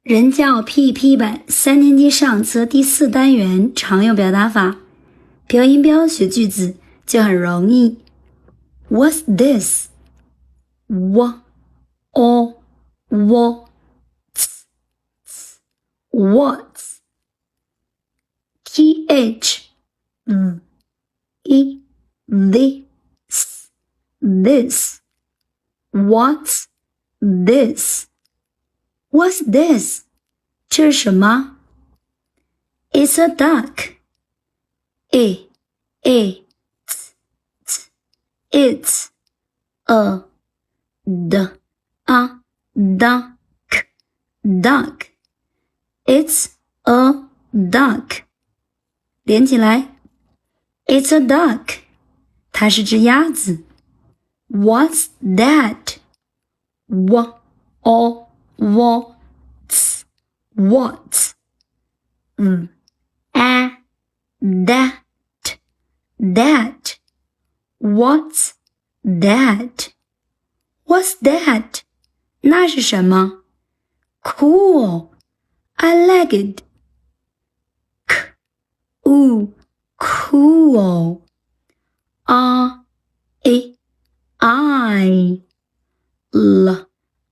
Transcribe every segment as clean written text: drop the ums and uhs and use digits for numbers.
人教 PEP 版3年级上册第4单元常用表达法，标音标学句子就很容易。What's this? What? What's? This. What's this? What's this? 这是什么？ It's a duck. It's a duck. It's a duck. 连起来 It's a duck. 它是只鸭子。What's that? What's? That. What's that? What's that? 那是什么？ Cool. I like it. Cool.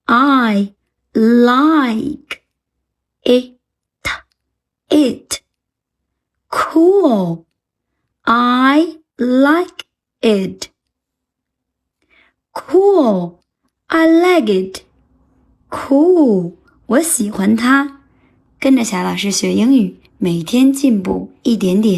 I like it. Cool. I like it. Cool. I like it. Cool. 我喜欢它。跟着小老师学英语，每天进步一点点。